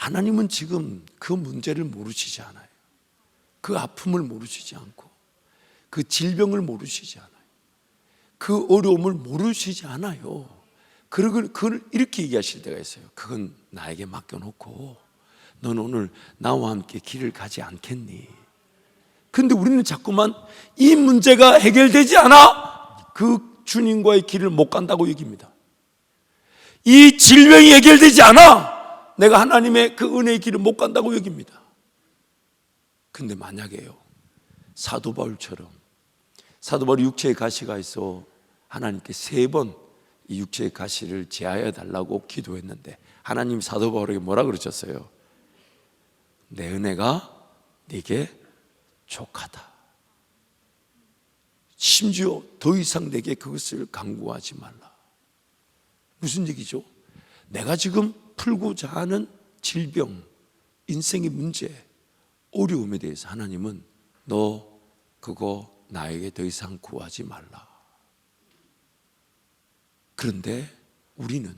하나님은 지금 그 문제를 모르시지 않아요. 그 아픔을 모르시지 않고 그 질병을 모르시지 않아요. 그 어려움을 모르시지 않아요. 그걸 이렇게 얘기하실 때가 있어요. 그건 나에게 맡겨놓고 넌 오늘 나와 함께 길을 가지 않겠니? 근데 우리는 자꾸만 이 문제가 해결되지 않아 그 주님과의 길을 못 간다고 얘기합니다. 이 질병이 해결되지 않아 내가 하나님의 그 은혜의 길을 못 간다고 얘기합니다. 근데 만약에요, 사도 바울처럼 사도 바울이 육체의 가시가 있어 하나님께 3번 이 육체의 가시를 제하여 달라고 기도했는데 하나님 사도 바울에게 뭐라 그러셨어요? 내 은혜가 네게 족하다. 심지어 더 이상 내게 그것을 강구하지 말라. 무슨 얘기죠? 내가 지금 풀고자 하는 질병, 인생의 문제, 어려움에 대해서 하나님은 너 그거 나에게 더 이상 구하지 말라. 그런데 우리는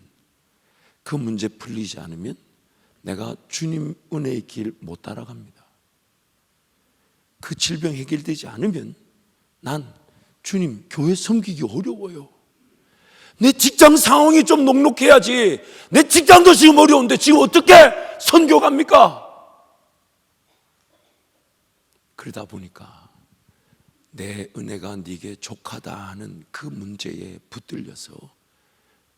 그 문제 풀리지 않으면 내가 주님 은혜의 길 못 따라갑니다. 그 질병 해결되지 않으면 난 주님 교회 섬기기 어려워요. 내 직장 상황이 좀 녹록해야지. 내 직장도 지금 어려운데 지금 어떻게 선교 갑니까? 그러다 보니까 내 은혜가 네게 족하다 하는 그 문제에 붙들려서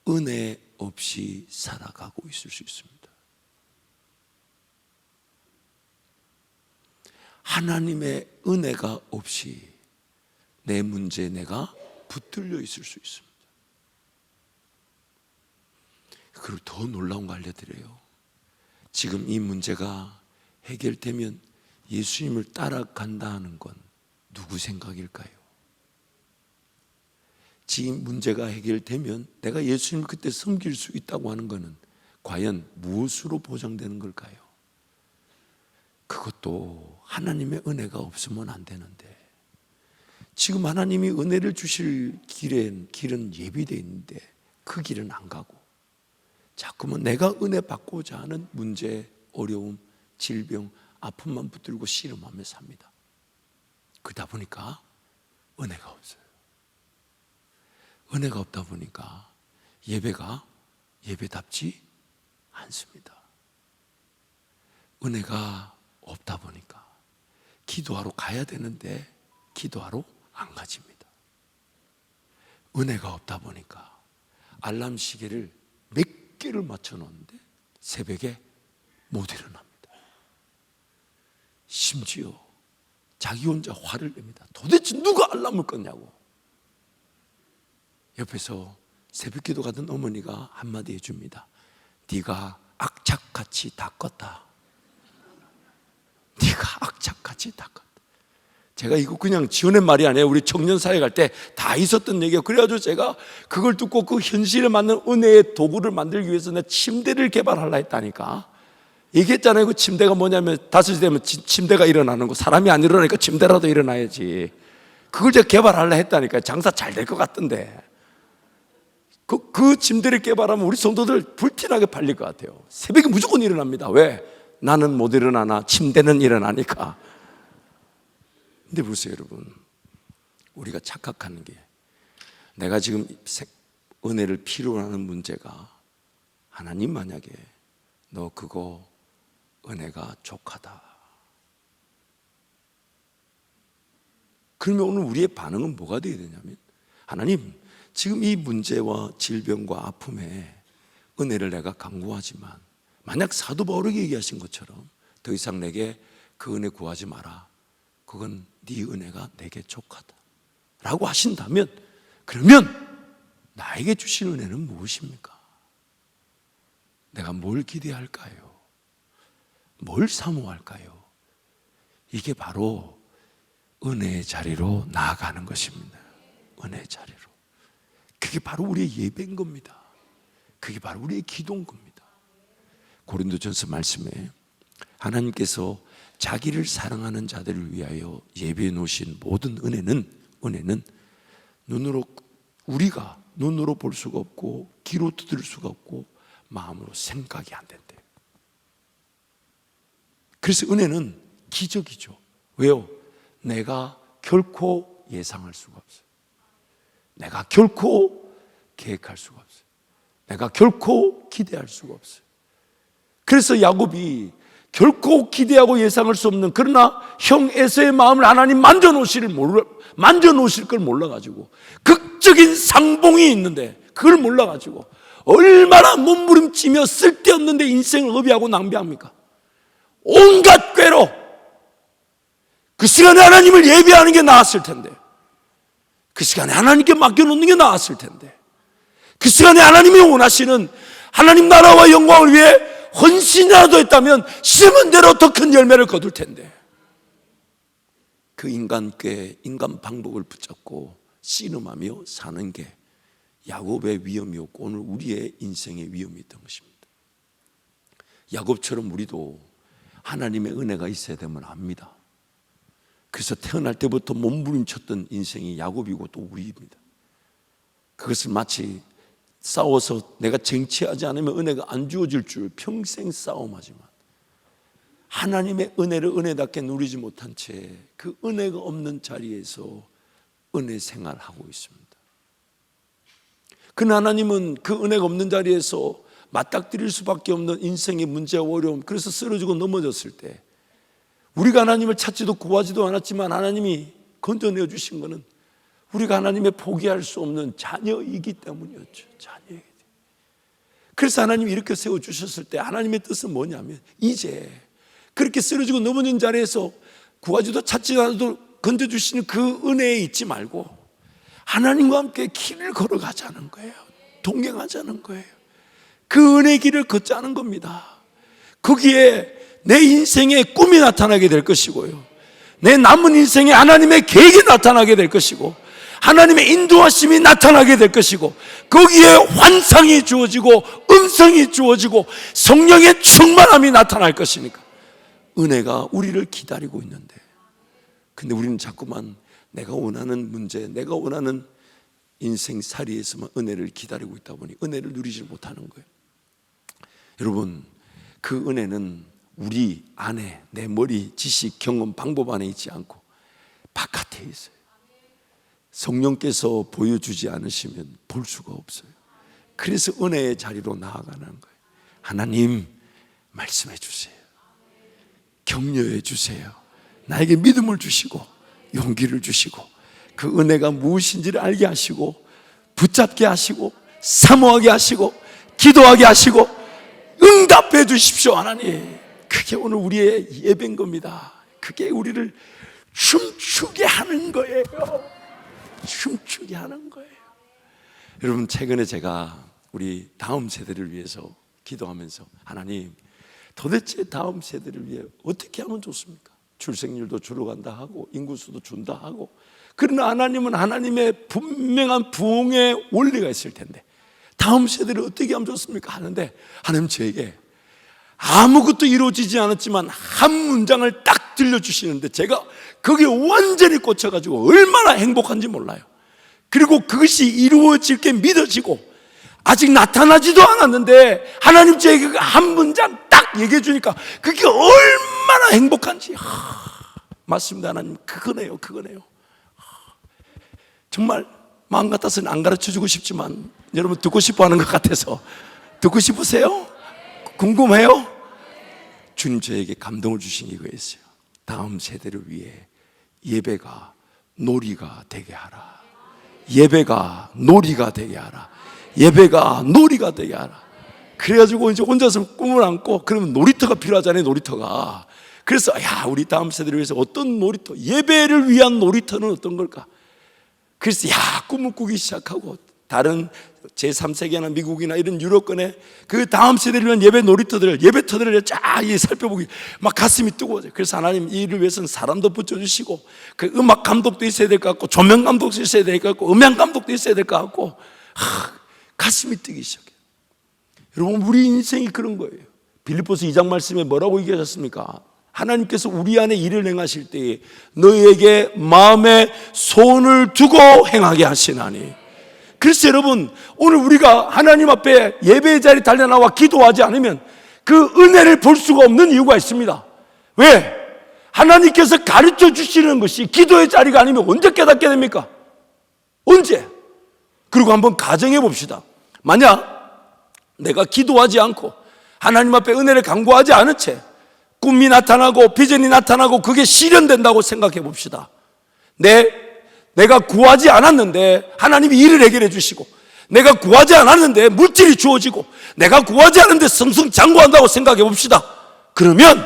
은혜 없이 살아가고 있을 수 있습니다. 하나님의 은혜가 없이 내 문제에 내가 붙들려 있을 수 있습니다. 그리고 더 놀라운 거 알려드려요. 지금 이 문제가 해결되면 예수님을 따라간다는 건 누구 생각일까요? 지금 문제가 해결되면 내가 예수님을 그때 섬길 수 있다고 하는 것은 과연 무엇으로 보장되는 걸까요? 그것도 하나님의 은혜가 없으면 안 되는데, 지금 하나님이 은혜를 주실 길은 예비되어 있는데 그 길은 안 가고 자꾸만 내가 은혜 받고자 하는 문제, 어려움, 질병, 아픔만 붙들고 씨름하며 삽니다. 그러다 보니까 은혜가 없어요. 은혜가 없다 보니까 예배가 예배답지 않습니다. 은혜가 없다 보니까 기도하러 가야 되는데 기도하러 안 가집니다. 은혜가 없다 보니까 알람 시계를 몇 개를 맞춰 놓는데 새벽에 못 일어납니다. 심지어 자기 혼자 화를 냅니다. 도대체 누가 알람을 껐냐고. 옆에서 새벽 기도 가던 어머니가 한마디 해줍니다. 네가 악착같이 다 껐다. 네가 악착같이 다 껐다. 제가 이거 그냥 지어낸 말이 아니에요. 우리 청년 사회 갈 때 다 있었던 얘기예요. 그래가지고 제가 그걸 듣고 그 현실에 맞는 은혜의 도구를 만들기 위해서 내가 침대를 개발하려 했다니까. 얘기했잖아요. 그 침대가 뭐냐면 5시 되면 침대가 일어나는 거. 사람이 안 일어나니까 침대라도 일어나야지. 그걸 제가 개발하려 했다니까. 장사 잘 될 것 같던데. 그 침대를 개발하면 우리 성도들 불티나게 팔릴 것 같아요. 새벽에 무조건 일어납니다. 왜? 나는 못 일어나나 침대는 일어나니까. 근데 보세요 여러분, 우리가 착각하는 게 내가 지금 은혜를 필요로 하는 문제가 하나님 만약에 너 그거 은혜가 족하다, 그러면 오늘 우리의 반응은 뭐가 되어야 되냐면, 하나님 지금 이 문제와 질병과 아픔에 은혜를 내가 강구하지만 만약 사도 바울에게 얘기하신 것처럼 더 이상 내게 그 은혜 구하지 마라, 그건 네 은혜가 내게 족하다 라고 하신다면, 그러면 나에게 주신 은혜는 무엇입니까? 내가 뭘 기대할까요? 뭘 사모할까요? 이게 바로 은혜의 자리로 나아가는 것입니다. 은혜의 자리로. 그게 바로 우리의 예배인 겁니다. 그게 바로 우리의 기도인 겁니다. 고린도전서 말씀에 하나님께서 자기를 사랑하는 자들을 위하여 예비해 놓으신 모든 은혜는 우리가 눈으로 볼 수가 없고 귀로 들을 수가 없고 마음으로 생각이 안 된대요. 그래서 은혜는 기적이죠. 왜요? 내가 결코 예상할 수가 없어요. 내가 결코 계획할 수가 없어요. 내가 결코 기대할 수가 없어요. 그래서 야곱이 결코 기대하고 예상할 수 없는, 그러나 형 에서의 마음을 하나님 만져놓으실 걸 몰라가지고, 극적인 상봉이 있는데 그걸 몰라가지고 얼마나 몸부림치며 쓸데없는데 인생을 허비하고 낭비합니까? 온갖 꾀로. 그 시간에 하나님을 예배하는 게 나았을 텐데, 그 시간에 하나님께 맡겨놓는 게 나았을 텐데, 그 시간에 하나님이 원하시는 하나님 나라와 영광을 위해 헌신이라도 했다면 심은 대로 더 큰 열매를 거둘 텐데, 그 인간께 인간 방법을 붙잡고 씨름하며 사는 게 야곱의 위험이었고 오늘 우리의 인생의 위험이었던 것입니다. 야곱처럼 우리도 하나님의 은혜가 있어야 되면 압니다. 그래서 태어날 때부터 몸부림쳤던 인생이 야곱이고 또 우리입니다. 그것을 마치 싸워서 내가 쟁취하지 않으면 은혜가 안 주어질 줄 평생 싸움하지만, 하나님의 은혜를 은혜답게 누리지 못한 채 그 은혜가 없는 자리에서 은혜 생활하고 있습니다. 그러나 하나님은 그 은혜가 없는 자리에서 맞닥뜨릴 수밖에 없는 인생의 문제와 어려움, 그래서 쓰러지고 넘어졌을 때 우리가 하나님을 찾지도 구하지도 않았지만 하나님이 건져내 주신 것은 우리가 하나님의 포기할 수 없는 자녀이기 때문이었죠. 자녀이기 때문에. 그래서 하나님이 이렇게 세워주셨을 때 하나님의 뜻은 뭐냐면, 이제 그렇게 쓰러지고 넘어진 자리에서 구하지도 찾지도 않아도 건져주시는 그 은혜에 있지 말고 하나님과 함께 길을 걸어가자는 거예요. 동행하자는 거예요. 그 은혜의 길을 걷자는 겁니다. 거기에 내 인생의 꿈이 나타나게 될 것이고요, 내 남은 인생에 하나님의 계획이 나타나게 될 것이고, 하나님의 인도하심이 나타나게 될 것이고, 거기에 환상이 주어지고 음성이 주어지고 성령의 충만함이 나타날 것이니까 은혜가 우리를 기다리고 있는데, 근데 우리는 자꾸만 내가 원하는 문제, 내가 원하는 인생살이에서만 은혜를 기다리고 있다 보니 은혜를 누리지 못하는 거예요. 여러분, 그 은혜는 우리 안에, 내 머리, 지식, 경험, 방법 안에 있지 않고 바깥에 있어요. 성령께서 보여주지 않으시면 볼 수가 없어요. 그래서 은혜의 자리로 나아가는 거예요. 하나님 말씀해 주세요. 격려해 주세요. 나에게 믿음을 주시고 용기를 주시고 그 은혜가 무엇인지를 알게 하시고 붙잡게 하시고 사모하게 하시고 기도하게 하시고 응답해 주십시오. 하나님, 그게 오늘 우리의 예배인 겁니다. 그게 우리를 춤추게 하는 거예요. 춤추게 하는 거예요. 여러분, 최근에 제가 우리 다음 세대를 위해서 기도하면서, 하나님 도대체 다음 세대를 위해 어떻게 하면 좋습니까? 출생률도 줄어간다 하고 인구수도 준다 하고, 그러나 하나님은 하나님의 분명한 부흥의 원리가 있을 텐데 다음 세대를 어떻게 하면 좋습니까? 하는데 하나님 저에게 아무것도 이루어지지 않았지만 한 문장을 딱 들려주시는데 제가 거기에 완전히 꽂혀가지고 얼마나 행복한지 몰라요. 그리고 그것이 이루어질 게 믿어지고 아직 나타나지도 않았는데 하나님 저에게 한 문장 딱 얘기해 주니까 그게 얼마나 행복한지. 맞습니다. 하나님, 그거네요. 정말 마음 같아서는 안 가르쳐 주고 싶지만 여러분 듣고 싶어 하는 것 같아서, 듣고 싶으세요? 궁금해요? 주님 저에게 감동을 주신 이거였어요. 다음 세대를 위해 예배가 놀이가 되게 하라. 예배가 놀이가 되게 하라. 예배가 놀이가 되게 하라. 그래가지고 이제 혼자서 꿈을 안고, 그러면 놀이터가 필요하잖아요. 놀이터가. 그래서 우리 다음 세대를 위해서 어떤 놀이터, 예배를 위한 놀이터는 어떤 걸까? 그래서 꿈을 꾸기 시작하고, 다른 제3세계나 미국이나 이런 유럽권에 그 다음 세대를 위한 예배 놀이터들을, 예배터들을 쫙 살펴보기 막 가슴이 뜨거워져요. 그래서 하나님 이를 위해서는 사람도 붙여주시고, 그 음악 감독도 있어야 될 것 같고, 조명 감독도 있어야 될 것 같고, 음향 감독도 있어야 될 것 같고, 가슴이 뜨기 시작해요. 여러분, 우리 인생이 그런 거예요. 빌립보서 2장 말씀에 뭐라고 얘기하셨습니까? 하나님께서 우리 안에 일을 행하실 때에 너희에게 마음에 소원을 두고 행하게 하시나니. 그래서 여러분, 오늘 우리가 하나님 앞에 예배의 자리에 달려나와 기도하지 않으면 그 은혜를 볼 수가 없는 이유가 있습니다. 왜? 하나님께서 가르쳐 주시는 것이 기도의 자리가 아니면 언제 깨닫게 됩니까? 언제? 그리고 한번 가정해 봅시다. 만약 내가 기도하지 않고 하나님 앞에 은혜를 간구하지 않은 채 꿈이 나타나고 비전이 나타나고 그게 실현된다고 생각해 봅시다. 내가 구하지 않았는데 하나님이 일을 해결해 주시고, 내가 구하지 않았는데 물질이 주어지고, 내가 구하지 않았는데 승승장구한다고 생각해 봅시다. 그러면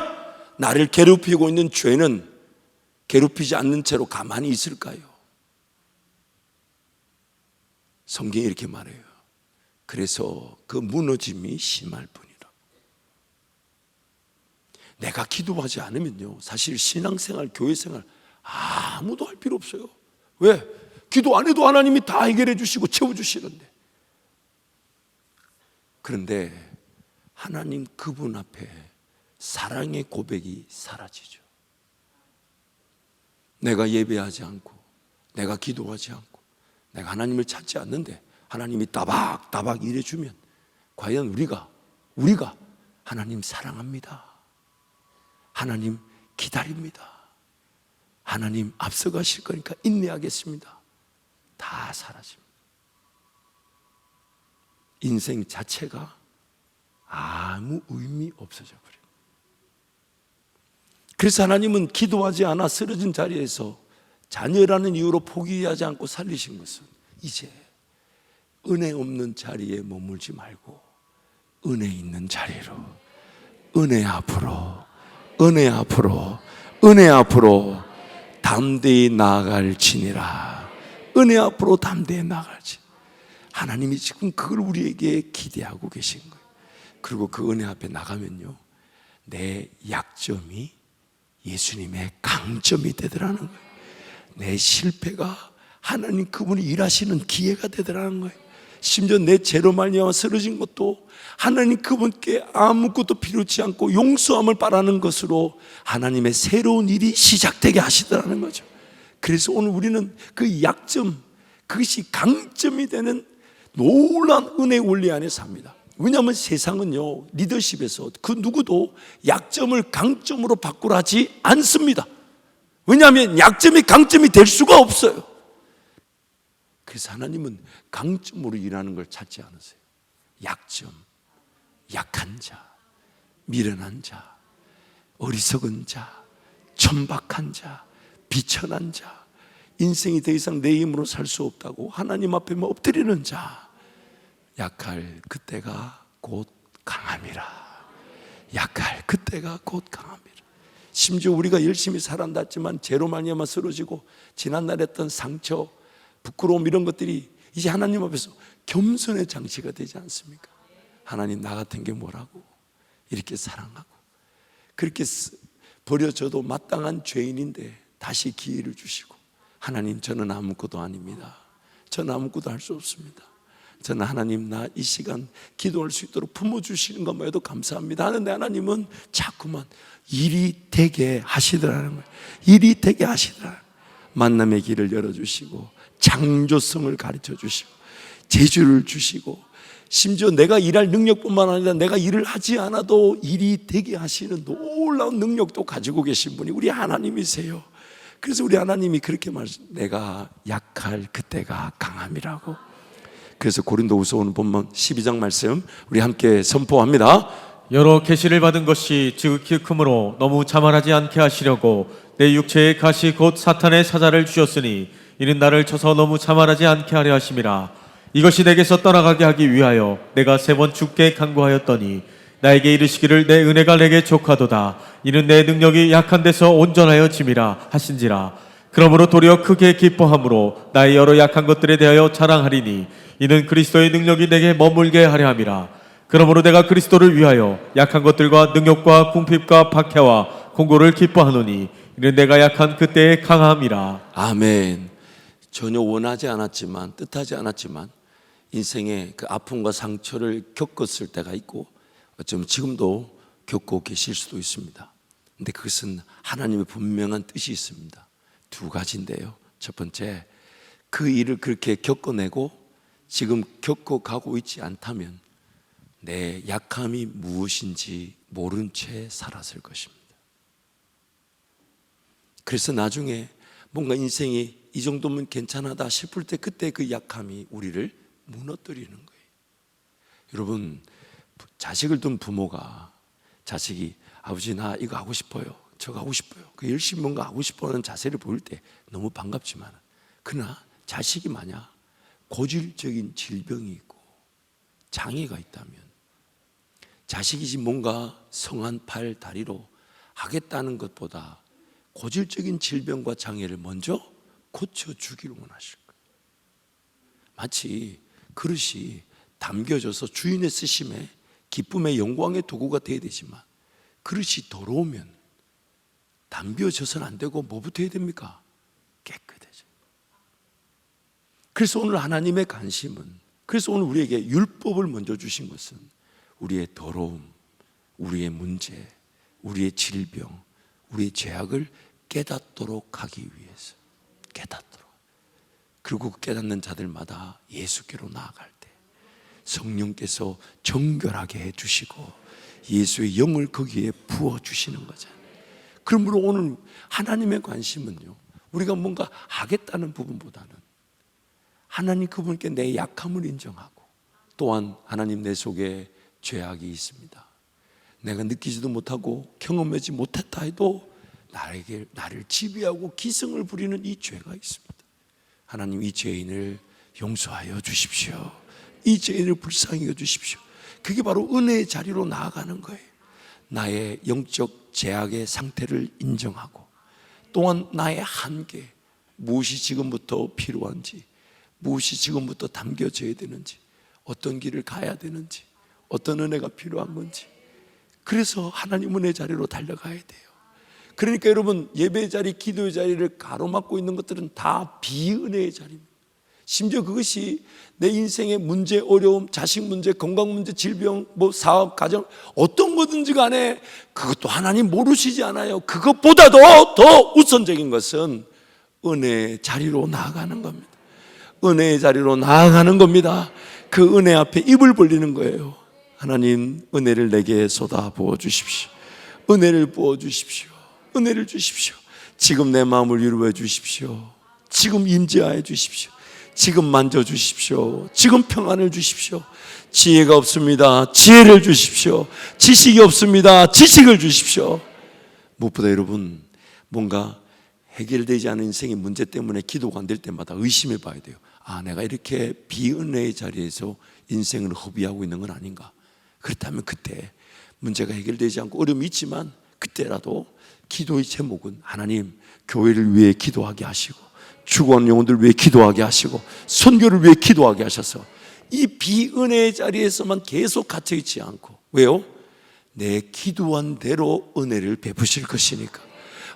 나를 괴롭히고 있는 죄는 괴롭히지 않는 채로 가만히 있을까요? 성경이 이렇게 말해요. 그래서 그 무너짐이 심할 뿐이라. 내가 기도하지 않으면요, 사실 신앙생활, 교회생활 아무도 할 필요 없어요. 왜? 기도 안 해도 하나님이 다 해결해 주시고 채워주시는데. 그런데 하나님 그분 앞에 사랑의 고백이 사라지죠. 내가 예배하지 않고, 내가 기도하지 않고, 내가 하나님을 찾지 않는데 하나님이 따박따박 일해주면 과연 우리가 하나님 사랑합니다, 하나님 기다립니다, 하나님 앞서가실 거니까 인내하겠습니다, 다 사라집니다. 인생 자체가 아무 의미 없어져 버려요. 그래서 하나님은 기도하지 않아 쓰러진 자리에서 자녀라는 이유로 포기하지 않고 살리신 것은, 이제 은혜 없는 자리에 머물지 말고 은혜 있는 자리로, 은혜 앞으로, 은혜 앞으로, 은혜 앞으로 담대히 나아갈지니라. 은혜 앞으로 담대히 나아갈지. 하나님이 지금 그걸 우리에게 기대하고 계신 거예요. 그리고 그 은혜 앞에 나가면요, 내 약점이 예수님의 강점이 되더라는 거예요. 내 실패가 하나님 그분이 일하시는 기회가 되더라는 거예요. 심지어 내 죄로 말미암아 쓰러진 것도 하나님 그분께 아무것도 필요치 않고 용서함을 바라는 것으로 하나님의 새로운 일이 시작되게 하시더라는 거죠. 그래서 오늘 우리는 그 약점, 그것이 강점이 되는 놀라운 은혜의 원리 안에 삽니다. 왜냐하면 세상은요, 리더십에서 그 누구도 약점을 강점으로 바꾸려 하지 않습니다. 왜냐하면 약점이 강점이 될 수가 없어요. 그래서 하나님은 강점으로 일하는 걸 찾지 않으세요. 약점, 약한 자, 미련한 자, 어리석은 자, 천박한 자, 비천한 자, 인생이 더 이상 내 힘으로 살 수 없다고 하나님 앞에 엎드리는 자, 약할 그때가 곧 강함이라. 약할 그때가 곧 강함이라. 심지어 우리가 열심히 살아났지만 죄로 말미암아 쓰러지고 지난날 했던 상처, 부끄러움 이런 것들이 이제 하나님 앞에서 겸손의 장치가 되지 않습니까? 하나님, 나 같은 게 뭐라고 이렇게 사랑하고 그렇게 버려져도 마땅한 죄인인데 다시 기회를 주시고, 하나님, 저는 아무것도 아닙니다, 저는 아무것도 할 수 없습니다, 저는 하나님 나 이 시간 기도할 수 있도록 품어주시는 것만 해도 감사합니다 하는데, 하나님은 자꾸만 일이 되게 하시더라는 거예요. 일이 되게 하시더라. 만남의 길을 열어주시고 창조성을 가르쳐 주시고 재주를 주시고, 심지어 내가 일할 능력뿐만 아니라 내가 일을 하지 않아도 일이 되게 하시는 놀라운 능력도 가지고 계신 분이 우리 하나님이세요. 그래서 우리 하나님이 그렇게 내가 약할 그때가 강함이라고. 그래서 고린도후서 오늘 본문 12장 말씀 우리 함께 선포합니다. 여러 계시를 받은 것이 지극히 크므로 너무 자만하지 않게 하시려고 내 육체의 가시 곧 사탄의 사자를 주셨으니 이는 나를 쳐서 너무 자만하지 않게 하려 하심이라. 이것이 내게서 떠나가게 하기 위하여 내가 3번 주께 간구하였더니 나에게 이르시기를 내 은혜가 내게 족하도다. 이는 내 능력이 약한 데서 온전하여 짐이라 하신지라. 그러므로 도리어 크게 기뻐함으로 나의 여러 약한 것들에 대하여 자랑하리니 이는 그리스도의 능력이 내게 머물게 하려 함이라. 그러므로 내가 그리스도를 위하여 약한 것들과 능력과 궁핍과 박해와 공고를 기뻐하노니 이는 내가 약한 그때의 강함이라. 아멘. 전혀 원하지 않았지만, 뜻하지 않았지만 인생의 그 아픔과 상처를 겪었을 때가 있고, 어쩌면 지금도 겪고 계실 수도 있습니다. 근데 그것은 하나님의 분명한 뜻이 있습니다. 2가지인데요. 첫 번째, 그 일을 그렇게 겪어내고 지금 겪어가고 있지 않다면 내 약함이 무엇인지 모른 채 살았을 것입니다. 그래서 나중에 뭔가 인생이 이 정도면 괜찮하다 싶을 때 그때 그 약함이 우리를 무너뜨리는 거예요. 여러분, 자식을 둔 부모가 자식이 아버지 나 이거 하고 싶어요, 저거 하고 싶어요, 그 열심히 뭔가 하고 싶어하는 자세를 보일 때 너무 반갑지만, 그러나 자식이 만약 고질적인 질병이 있고 장애가 있다면 자식이 지금 뭔가 성한 팔 다리로 하겠다는 것보다 고질적인 질병과 장애를 먼저 고쳐주기를 원하실 거예요. 마치 그릇이 담겨져서 주인의 쓰심에 기쁨의 영광의 도구가 되어야 되지만 그릇이 더러우면 담겨져서는 안 되고 뭐부터 해야 됩니까? 깨끗해져. 그래서 오늘 하나님의 관심은, 그래서 오늘 우리에게 율법을 먼저 주신 것은 우리의 더러움, 우리의 문제, 우리의 질병, 우리의 죄악을 깨닫도록 하기 위해서, 깨닫도록. 그리고 깨닫는 자들마다 예수께로 나아갈 때 성령께서 정결하게 해주시고 예수의 영을 거기에 부어주시는 거잖아요. 그러므로 오늘 하나님의 관심은요, 우리가 뭔가 하겠다는 부분보다는 하나님 그분께 내 약함을 인정하고, 또한 하나님 내 속에 죄악이 있습니다. 내가 느끼지도 못하고 경험하지 못했다 해도 나를 지배하고 기승을 부리는 이 죄가 있습니다. 하나님, 이 죄인을 용서하여 주십시오. 이 죄인을 불쌍히 여주십시오. 그게 바로 은혜의 자리로 나아가는 거예요. 나의 영적 죄악의 상태를 인정하고, 또한 나의 한계, 무엇이 지금부터 필요한지, 무엇이 지금부터 담겨져야 되는지, 어떤 길을 가야 되는지, 어떤 은혜가 필요한 건지. 그래서 하나님 은혜 자리로 달려가야 돼요. 그러니까 여러분, 예배 자리, 기도의 자리를 가로막고 있는 것들은 다 비은혜의 자리입니다. 심지어 그것이 내 인생의 문제, 어려움, 자식 문제, 건강 문제, 질병, 사업, 가정, 어떤 거든지 간에 그것도 하나님 모르시지 않아요. 그것보다도 더 우선적인 것은 은혜의 자리로 나아가는 겁니다. 은혜의 자리로 나아가는 겁니다. 그 은혜 앞에 입을 벌리는 거예요. 하나님, 은혜를 내게 쏟아부어 주십시오. 은혜를 부어 주십시오. 은혜를 주십시오. 지금 내 마음을 위로해 주십시오. 지금 임재하여 주십시오. 지금 만져주십시오. 지금 평안을 주십시오. 지혜가 없습니다. 지혜를 주십시오. 지식이 없습니다. 지식을 주십시오. 무엇보다 여러분, 뭔가 해결되지 않은 인생의 문제 때문에 기도가 안 될 때마다 의심해 봐야 돼요. 내가 이렇게 비은혜의 자리에서 인생을 허비하고 있는 건 아닌가. 그렇다면 그때 문제가 해결되지 않고 어려움이 있지만 그때라도 기도의 제목은 하나님, 교회를 위해 기도하게 하시고, 죽어가는 영혼들을 위해 기도하게 하시고, 선교를 위해 기도하게 하셔서 이 비은혜의 자리에서만 계속 갇혀있지 않고, 왜요? 내 기도한 대로 은혜를 베푸실 것이니까.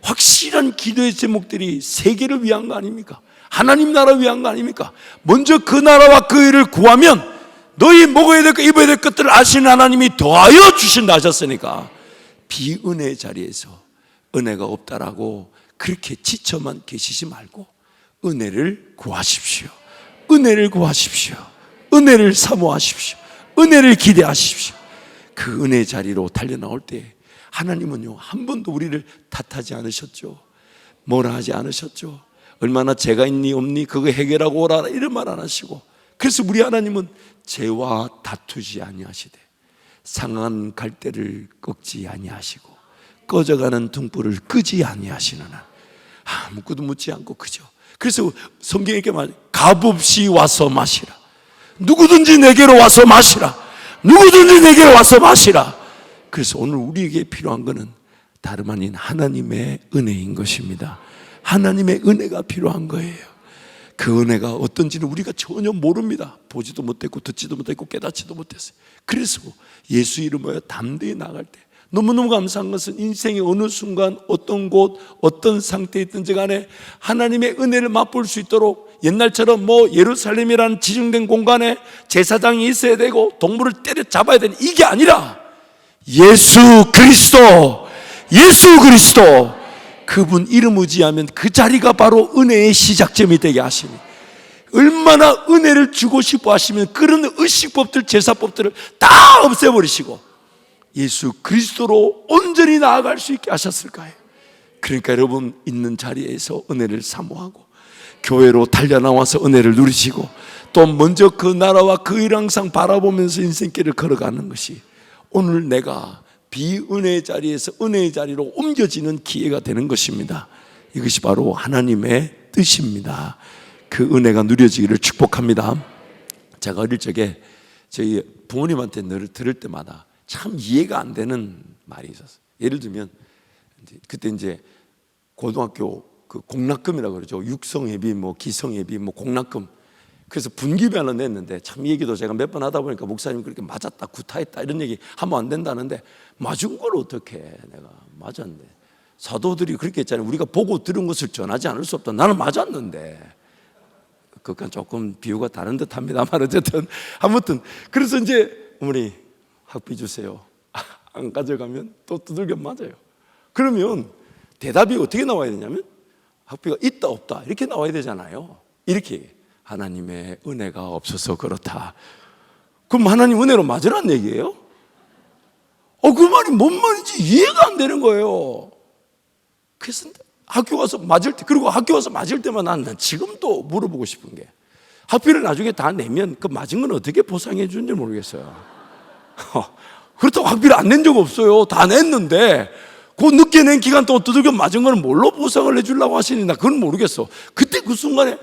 확실한 기도의 제목들이 세계를 위한 거 아닙니까? 하나님 나라 위한 거 아닙니까? 먼저 그 나라와 그 일을 구하면 너희 먹어야 될 것, 입어야 될 것들을 아시는 하나님이 더하여 주신다 하셨으니까, 비은혜의 자리에서 은혜가 없다라고 그렇게 지쳐만 계시지 말고 은혜를 구하십시오. 은혜를 구하십시오. 은혜를 사모하십시오. 은혜를 기대하십시오. 그 은혜의 자리로 달려나올 때 하나님은요, 한 번도 우리를 탓하지 않으셨죠. 뭐라 하지 않으셨죠. 얼마나 죄가 있니 없니 그거 해결하고 오라 이런 말 안 하시고, 그래서 우리 하나님은 죄와 다투지 아니하시되 상한 갈대를 꺾지 아니하시고 꺼져가는 등불을 끄지 아니하시는 한 아무것도 묻지 않고 그죠. 그래서 성경에 이렇게 말, 값없이 와서 마시라. 누구든지 내게로 와서 마시라. 누구든지 내게로 와서 마시라. 그래서 오늘 우리에게 필요한 것은 다름 아닌 하나님의 은혜인 것입니다. 하나님의 은혜가 필요한 거예요. 그 은혜가 어떤지는 우리가 전혀 모릅니다. 보지도 못했고 듣지도 못했고 깨닫지도 못했어요. 그래서 예수 이름으로 담대히 나갈 때 너무너무 감사한 것은 인생의 어느 순간 어떤 곳 어떤 상태에 있든지 간에 하나님의 은혜를 맛볼 수 있도록, 옛날처럼 예루살렘이라는 지정된 공간에 제사장이 있어야 되고 동물을 때려잡아야 되는 이게 아니라 예수 그리스도 그분 이름 의지하면 그 자리가 바로 은혜의 시작점이 되게 하시니, 얼마나 은혜를 주고 싶어 하시면 그런 의식법들, 제사법들을 다 없애버리시고 예수 그리스도로 온전히 나아갈 수 있게 하셨을까요? 그러니까 여러분 있는 자리에서 은혜를 사모하고 교회로 달려나와서 은혜를 누리시고 또 먼저 그 나라와 그 일 항상 바라보면서 인생길을 걸어가는 것이 오늘 내가 비은혜의 자리에서 은혜의 자리로 옮겨지는 기회가 되는 것입니다. 이것이 바로 하나님의 뜻입니다. 그 은혜가 누려지기를 축복합니다. 제가 어릴 적에 저희 부모님한테 늘 들을 때마다 참 이해가 안 되는 말이 있었어요. 예를 들면 그때 이제 고등학교 그 공납금이라고 그러죠. 육성예비, 기성예비, 공납금. 그래서 분기비 하나 냈는데 참 이 얘기도 제가 몇 번 하다 보니까 목사님 그렇게 맞았다, 구타했다 이런 얘기 하면 안 된다는데 맞은 걸 어떻게 내가 맞았는데 사도들이 그렇게 했잖아요. 우리가 보고 들은 것을 전하지 않을 수 없다. 나는 맞았는데. 그건 조금 비유가 다른 듯 합니다만 어쨌든 아무튼 그래서 이제 어머니 학비 주세요. 안 가져가면 또 두들겨 맞아요. 그러면 대답이 어떻게 나와야 되냐면 학비가 있다 없다 이렇게 나와야 되잖아요. 이렇게 하나님의 은혜가 없어서 그렇다. 그럼 하나님 은혜로 맞으란 얘기예요? 그 말이 뭔 말인지 이해가 안 되는 거예요. 그래서 학교 가서 맞을 때, 그리고 학교 가서 맞을 때만 난 지금도 물어보고 싶은 게 학비를 나중에 다 내면 그 맞은 건 어떻게 보상해 주는지 모르겠어요. 그렇다고 학비를 안 낸 적 없어요. 다 냈는데 그 늦게 낸 기간 동안 두들겨 맞은 거는 뭘로 보상을 해주려고 하시니 나 그건 모르겠어. 그때 그 순간에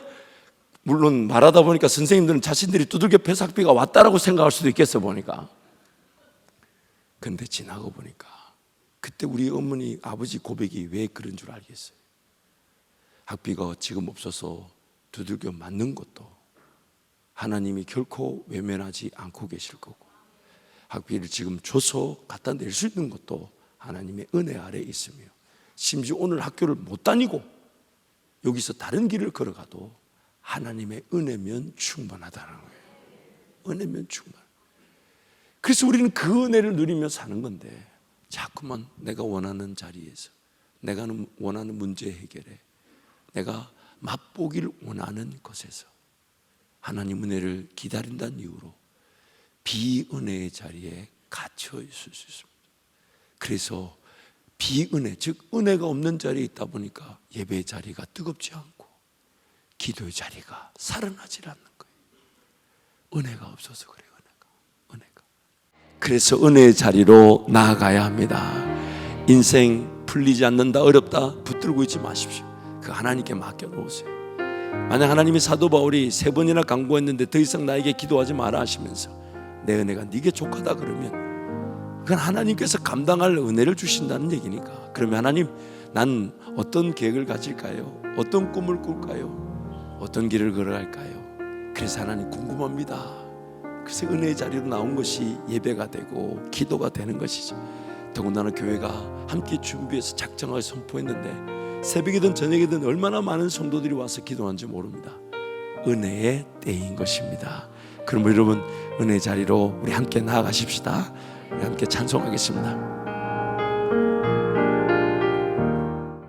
물론 말하다 보니까 선생님들은 자신들이 두들겨 패서 학비가 왔다라고 생각할 수도 있겠어 보니까. 근데 지나고 보니까 그때 우리 어머니 아버지 고백이 왜 그런 줄 알겠어요. 학비가 지금 없어서 두들겨 맞는 것도 하나님이 결코 외면하지 않고 계실 거고 학비를 지금 줘서 갖다 낼 수 있는 것도 하나님의 은혜 아래 있으며 심지어 오늘 학교를 못 다니고 여기서 다른 길을 걸어가도 하나님의 은혜면 충분하다는 거예요. 은혜면 충분. 그래서 우리는 그 은혜를 누리며 사는 건데 자꾸만 내가 원하는 자리에서 내가 원하는 문제 해결에 내가 맛보기를 원하는 것에서 하나님 은혜를 기다린다는 이유로 비은혜의 자리에 갇혀 있을 수 있습니다. 그래서 비은혜, 즉 은혜가 없는 자리에 있다 보니까 예배의 자리가 뜨겁지 않고 기도의 자리가 살아나지 않는 거예요. 은혜가 없어서 그래요. 은혜가. 그래서 은혜의 자리로 나아가야 합니다. 인생 풀리지 않는다, 어렵다 붙들고 있지 마십시오. 그 하나님께 맡겨놓으세요. 만약 하나님이 사도 바울이 3번이나 강구했는데 더 이상 나에게 기도하지 마라 하시면서 내 은혜가 네게 족하다 그러면 그건 하나님께서 감당할 은혜를 주신다는 얘기니까. 그러면 하나님, 난 어떤 계획을 가질까요? 어떤 꿈을 꿀까요? 어떤 길을 걸어갈까요? 그래서 하나님 궁금합니다. 그래서 은혜의 자리로 나온 것이 예배가 되고 기도가 되는 것이죠. 더군다나 교회가 함께 준비해서 작정하게 선포했는데 새벽이든 저녁이든 얼마나 많은 성도들이 와서 기도하는지 모릅니다. 은혜의 때인 것입니다. 그럼 여러분 은혜의 자리로 우리 함께 나아가십시다. 우리 함께 찬송하겠습니다.